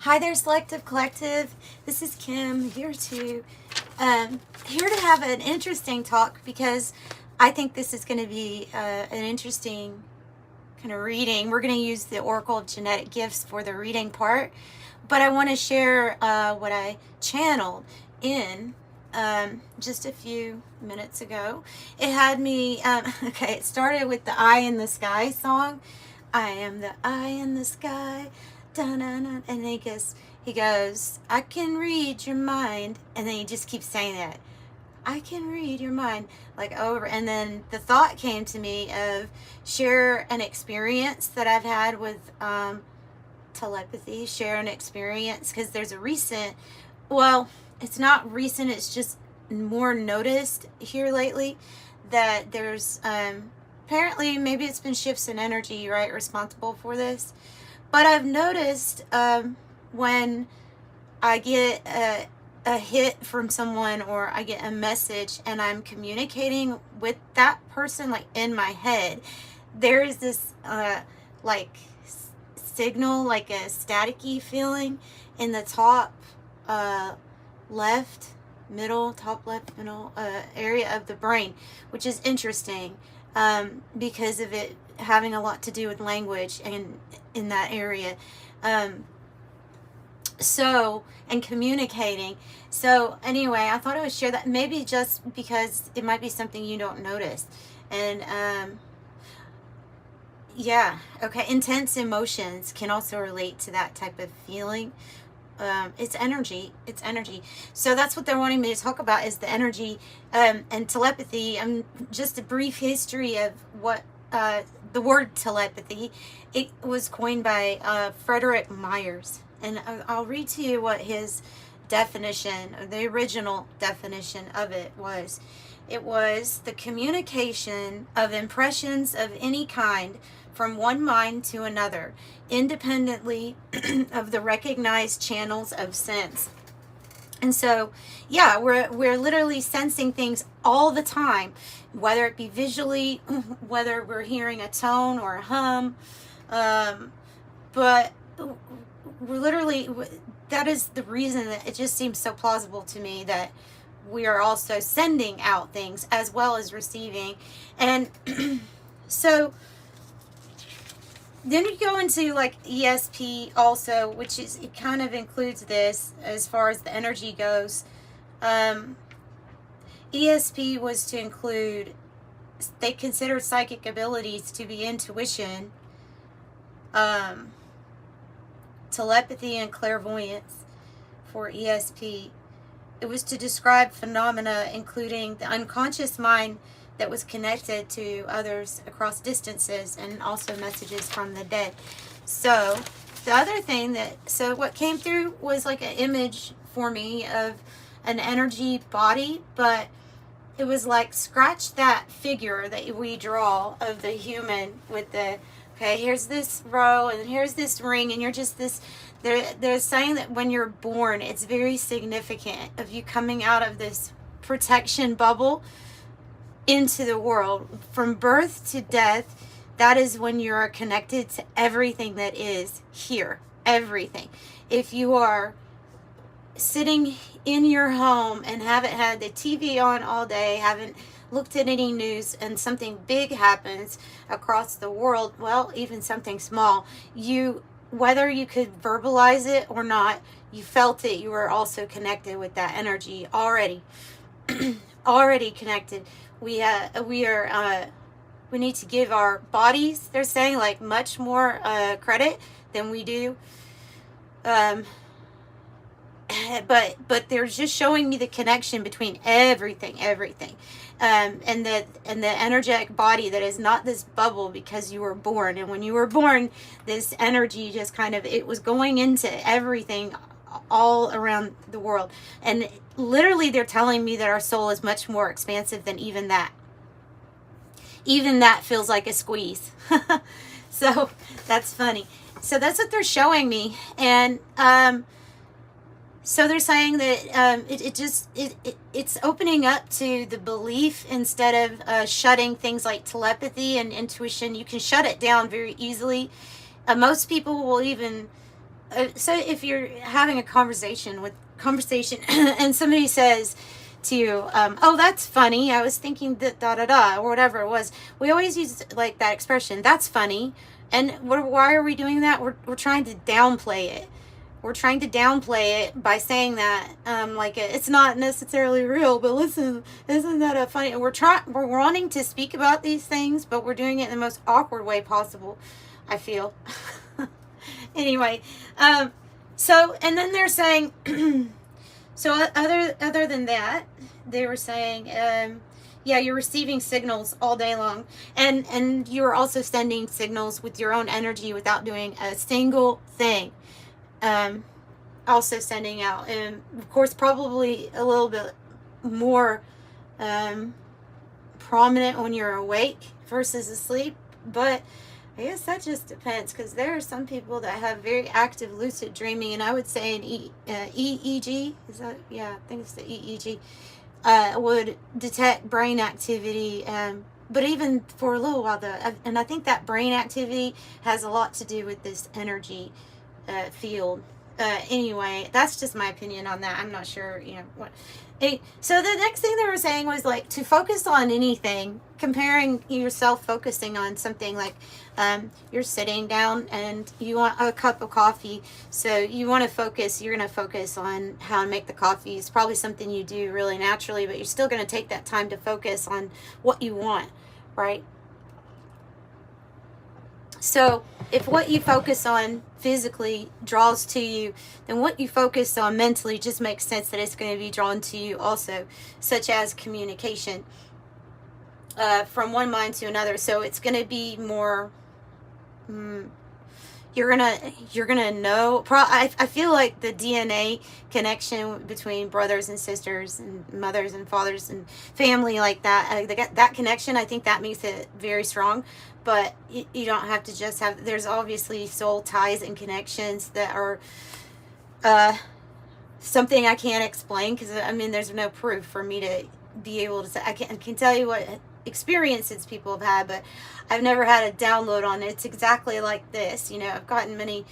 Hi there, Selective Collective. This is Kim here to have an interesting talk because I think this is going to be an interesting kind of reading. We're going to use the Oracle of Genetic Gifts for the reading part, but I want to share what I channeled in just a few minutes ago. It had me, okay, it started with the Eye in the Sky song. I am the eye in the sky. Dun-dun-dun. And then he goes, I can read your mind. And then he just keeps saying that. I can read your mind, like over. And then the thought came to me of share an experience that I've had with telepathy, share an experience, because there's a recent, well, it's not recent, it's just more noticed here lately that there's apparently maybe it's been shifts in energy, right, responsible for this. But I've noticed when I get a hit from someone or I get a message and I'm communicating with that person, like in my head, there is this like signal, like a staticky feeling in the top left middle area of the brain, which is interesting because of it having a lot to do with language and in that area, and communicating. So anyway, I thought I would share that, maybe just because it might be something you don't notice. And yeah, okay, intense emotions can also relate to that type of feeling. It's energy. So that's what they're wanting me to talk about, is the energy and telepathy. Just a brief history of what the word telepathy. It was coined by Frederick Myers, and I'll read to you what his definition, the original definition of it was. It was the communication of impressions of any kind from one mind to another, independently of the recognized channels of sense. And so, yeah, we're literally sensing things all the time, whether it be visually, whether we're hearing a tone or a hum. But we're literally, that is the reason that it just seems so plausible to me that we are also sending out things as well as receiving. And so then we go into like ESP also, which is, it kind of includes this as far as the energy goes. ESP was to include, they considered psychic abilities to be intuition, telepathy, and clairvoyance for ESP. It was to describe phenomena including the unconscious mind that was connected to others across distances, and also messages from the dead. So the other thing so what came through was like an image for me of an energy body, but it was like, scratch that figure that we draw of the human with the, okay, here's this row and here's this ring, and you're just this, they're saying that when you're born, it's very significant of you coming out of this protection bubble into the world. From birth to death, that is when you are connected to everything that is here, everything. If you are sitting in your home and haven't had the TV on all day, haven't looked at any news, and something big happens across the world, well, even something small, whether you could verbalize it or not, you felt it. You were also connected with that energy already. Already connected. We need to give our bodies, they're saying, like much more credit than we do. But they're just showing me the connection between everything, and the energetic body that is not this bubble because you were born. And when you were born, this energy just kind of, it was going into everything all around the world. And literally they're telling me that our soul is much more expansive than even that. Even that feels like a squeeze. So that's funny. So that's what they're showing me. And so they're saying that it's opening up to the belief instead of shutting things like telepathy and intuition. You can shut it down very easily. Most people will even so if you're having a conversation and somebody says to you, oh, that's funny, I was thinking that da da da, or whatever it was, we always use like that expression, that's funny. And why are we doing that? We're trying to downplay it. We're trying to downplay it by saying that, like, it's not necessarily real, but listen, isn't that a funny? We're wanting to speak about these things, but we're doing it in the most awkward way possible, I feel. Anyway, so, and then they're saying, so other than that, they were saying, yeah, you're receiving signals all day long, and you're also sending signals with your own energy without doing a single thing. Also sending out, and of course probably a little bit more prominent when you're awake versus asleep, but I guess that just depends, because there are some people that have very active lucid dreaming, and I would say an EEG, is that, yeah, I think it's the EEG, would detect brain activity, but even for a little while though, and I think that brain activity has a lot to do with this energy field. Anyway, that's just my opinion on that. I'm not sure, you know, what. So the next thing they were saying was, like, to focus on anything, comparing yourself focusing on something like, you're sitting down and you want a cup of coffee, so you want to focus, you're going to focus on how to make the coffee. It's probably something you do really naturally, but you're still going to take that time to focus on what you want, right? So if what you focus on physically draws to you, then what you focus on mentally just makes sense that it's going to be drawn to you also, such as communication from one mind to another. So it's going to be more, you're gonna know. I feel like the DNA connection between brothers and sisters and mothers and fathers and family, like that, that connection, I think that makes it very strong. But you don't have to just have, there's obviously soul ties and connections that are something I can't explain, because I mean there's no proof for me to be able to say. I can tell you what experiences people have had, but I've never had a download on it. It's exactly like this, you know. I've gotten many,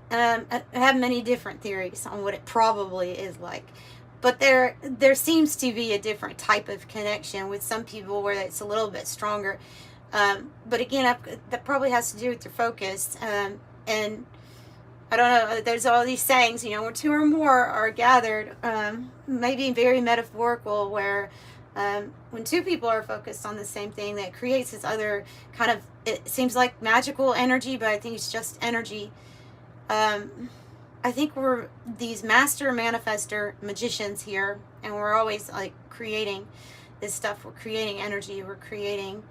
I have many different theories on what it probably is like, but there seems to be a different type of connection with some people where it's a little bit stronger. But again, that probably has to do with your focus. And I don't know, there's all these sayings, you know, where two or more are gathered, maybe very metaphorical, where when two people are focused on the same thing, that creates this other kind of, it seems like magical energy, but I think it's just energy. I think we're these master manifester magicians here, and we're always like creating this stuff. We're creating energy, we're creating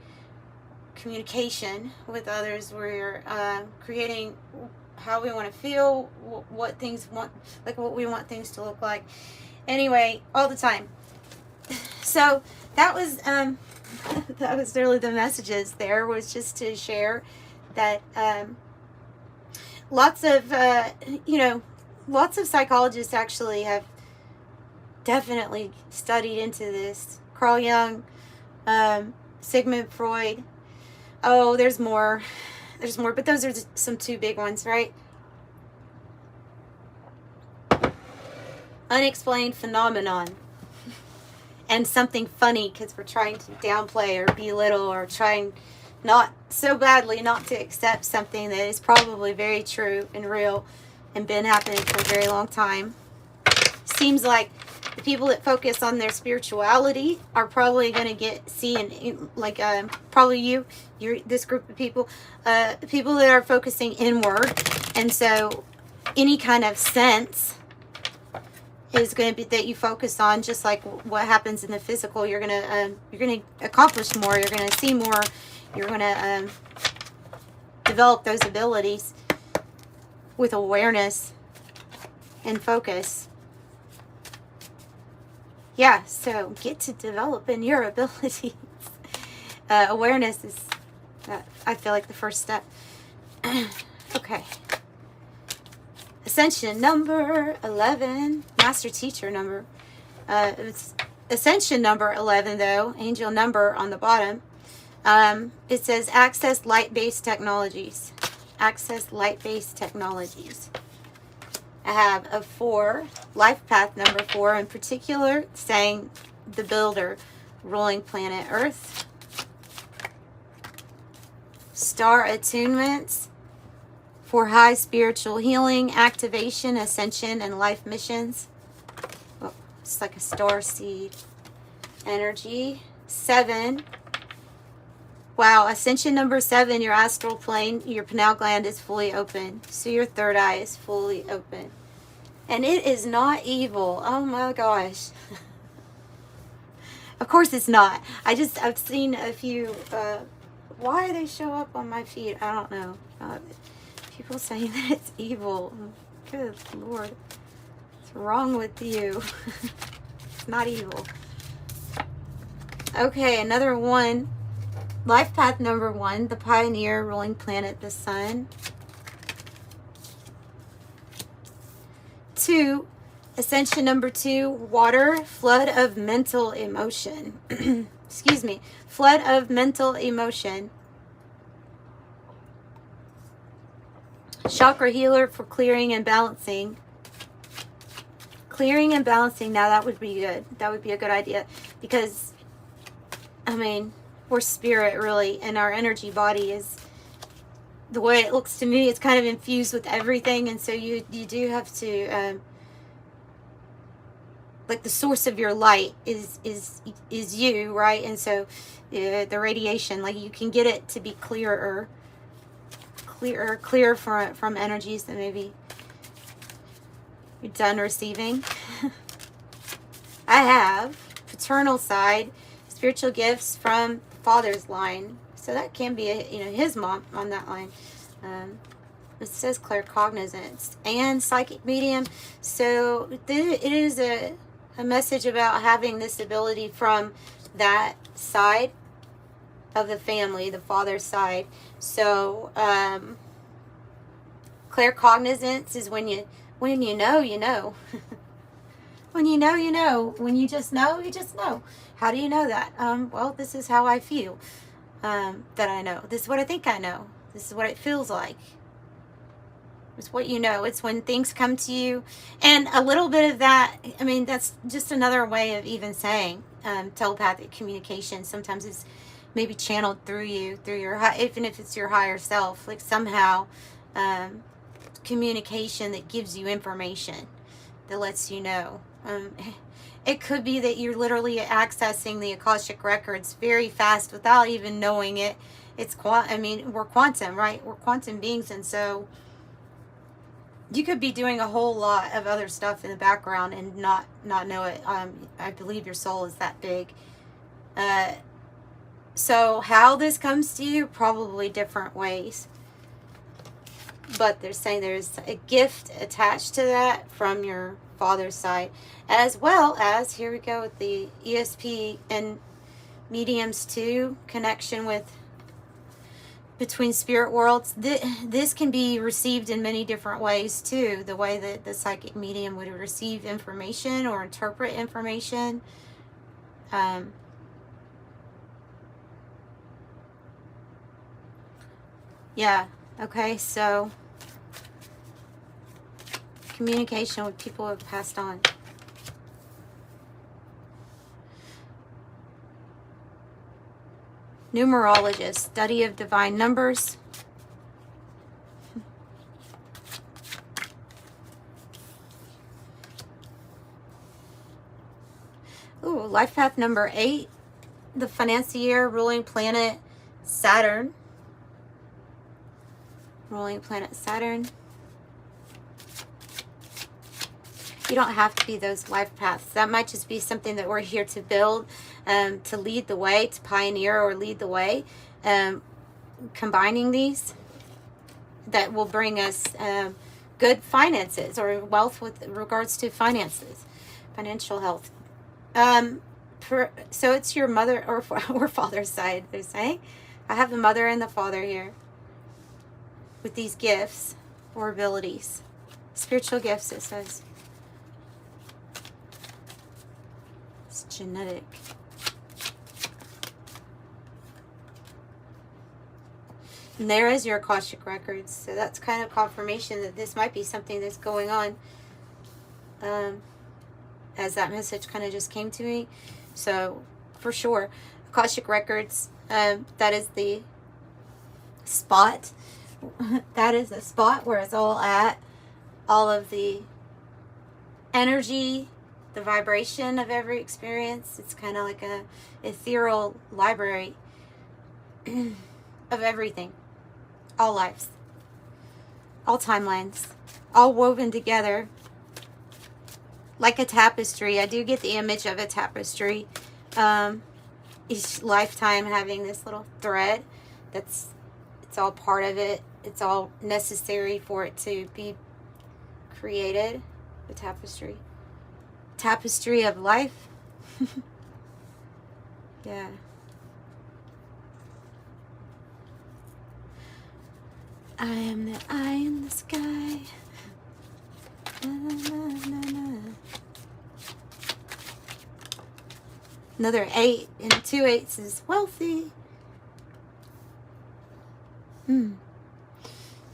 communication with others, we're creating how we want to feel, what things want, like what we want things to look like. Anyway, all the time. So that was that was really the messages there, was just to share that lots of you know, lots of psychologists actually have definitely studied into this. Carl Jung, Sigmund Freud. Oh, there's more, but those are some two big ones, right? Unexplained phenomenon. And something funny, because we're trying to downplay or belittle, or trying not so badly not to accept something that is probably very true and real and been happening for a very long time. Seems like the people that focus on their spirituality are probably going to like probably you're this group of people, people that are focusing inward, and so any kind of sense is going to be that you focus on, just like what happens in the physical. You're going to accomplish more. You're going to see more. You're going to develop those abilities with awareness and focus. Yeah, so get to developing your abilities. Awareness is, I feel like, the first step. Okay. Ascension number 11, master teacher number. It's ascension number 11, though, angel number on the bottom. It says access light-based technologies. Access light-based technologies. I have a 4, life path number 4 in particular, saying the builder, ruling planet Earth. Star attunements for high spiritual healing, activation, ascension, and life missions. Oh, it's like a star seed energy. 7. Wow, ascension number 7, your astral plane, your pineal gland is fully open. So your third eye is fully open. And it is not evil. Oh my gosh. Of course it's not. I've seen a few, why they show up on my feed, I don't know. People saying that it's evil. Good Lord. What's wrong with you? It's not evil. Okay, another one. Life path number 1, the pioneer, ruling planet, the sun. 2, ascension number 2, water, flood of mental emotion. Excuse me, flood of mental emotion. Chakra healer for clearing and balancing. Clearing and balancing, now that would be good. That would be a good idea. Because, I mean, we're spirit really, and our energy body is, the way it looks to me, it's kind of infused with everything. And so you do have to, like the source of your light is you, right? And so the radiation, like you can get it to be clear from energies that maybe you're done receiving. I have paternal side, spiritual gifts from father's line. So that can be, his mom on that line. It says claircognizance and psychic medium. So it is a message about having this ability from that side of the family, the father's side. So claircognizance is when you know, you know. When you know, you know. When you just know, you just know. How do you know that? Well, this is how I feel that I know. This is what I think I know. This is what it feels like. It's what you know. It's when things come to you. And a little bit of that, I mean, that's just another way of even saying telepathic communication. Sometimes it's maybe channeled through you, through your, even if it's your higher self, like somehow communication that gives you information that lets you know. It could be that you're literally accessing the Akashic records very fast without even knowing it. It's we're quantum, right? We're quantum beings, and so you could be doing a whole lot of other stuff in the background and not know it. I believe your soul is that big. So how this comes to you, probably different ways. But they're saying there's a gift attached to that from your father's side, as well as, here we go with the ESP and mediums too, connection with between spirit worlds. This can be received in many different ways too, the way that the psychic medium would receive information or interpret information. Yeah, okay, so communication with people who have passed on. Numerologist, study of divine numbers. Ooh, life path number 8, the financier, ruling planet Saturn. Ruling planet Saturn. You don't have to be those life paths. That might just be something that we're here to build, to lead the way, to pioneer or lead the way. Combining these, that will bring us good finances or wealth with regards to finances, financial health. So it's your mother or father's side, they're saying. I have the mother and the father here with these gifts or abilities. Spiritual gifts, it says. It's genetic. And there is your Akashic records. So that's kind of confirmation that this might be something that's going on as that message kind of just came to me. So, for sure, Akashic Records, that is the spot. That is the spot where it's all at. All of the energy, the vibration of every experience. It's kind of like a ethereal library of everything. All lives. All timelines. All woven together. Like a tapestry. I do get the image of a tapestry. Each lifetime having this little thread. It's all part of it. It's all necessary for it to be created. The tapestry. Tapestry of life. Yeah. I am the eye in the sky. Na, na, na, na. Another 8 and 2 8s is wealthy.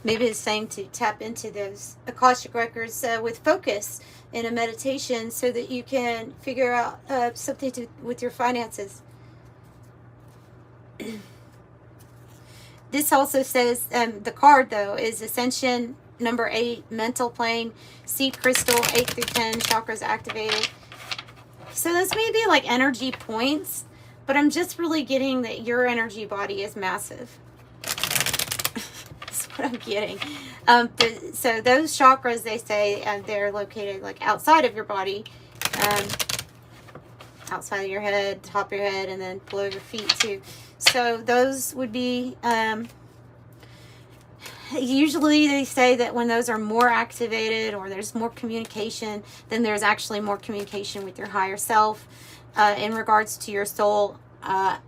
Maybe it's saying to tap into those Akashic Records with focus in a meditation so that you can figure out something with your finances. This also says, the card though is Ascension, number 8, mental plane, seed crystal, 8 through 10, chakras activated. So this may be like energy points, but I'm just really getting that your energy body is massive. That's what I'm getting. So those chakras, they say, they're located like outside of your body, outside of your head, top of your head, and then below your feet too. So those would be, usually they say that when those are more activated or there's more communication, then there's actually more communication with your higher self in regards to your soul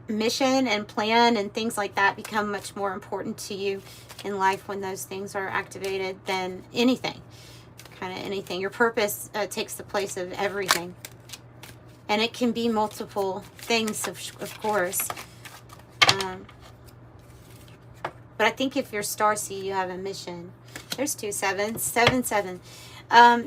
mission and plan, and things like that become much more important to you in life when those things are activated than anything. Kind of anything. Your purpose takes the place of everything. And it can be multiple things, of course. But I think if you're starseed, you have a mission. There's 2 7s. 7 7.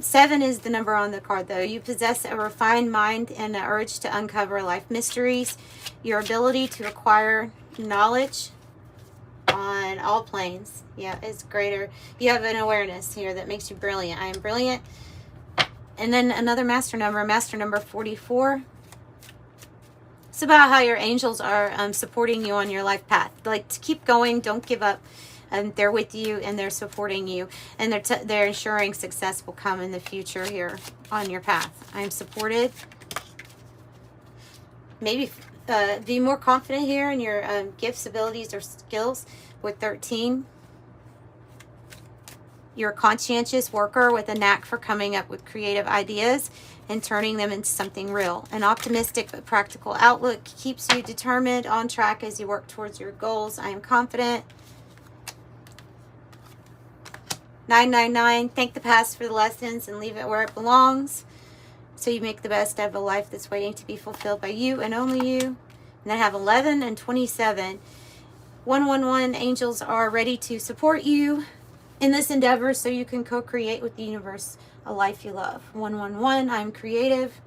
7 is the number on the card, though. You possess a refined mind and an urge to uncover life mysteries. Your ability to acquire knowledge on all planes, yeah, is greater. You have an awareness here that makes you brilliant. I am brilliant. And then another master number 44. It's about how your angels are supporting you on your life path. Like, to keep going, don't give up. They're with you and they're supporting you, and they're ensuring success will come in the future here on your path. I'm supported. Maybe be more confident here in your gifts, abilities, or skills with 13. You're a conscientious worker with a knack for coming up with creative ideas and turning them into something real. An optimistic but practical outlook keeps you determined, on track as you work towards your goals. I am confident. 999, thank the past for the lessons and leave it where it belongs, so you make the best of a life that's waiting to be fulfilled by you and only you. And I have 11 and 27. 111, angels are ready to support you in this endeavor so you can co-create with the universe a life you love. 111, I'm creative.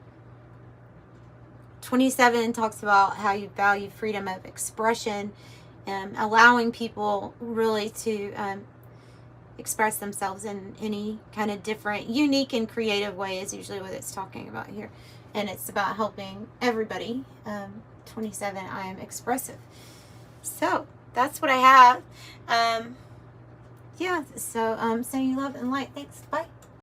27 talks about how you value freedom of expression and allowing people really to express themselves in any kind of different, unique, and creative way is usually what it's talking about here. And it's about helping everybody. 27, I am expressive. So that's what I have. Yeah, so sending you love and light. Thanks. Bye.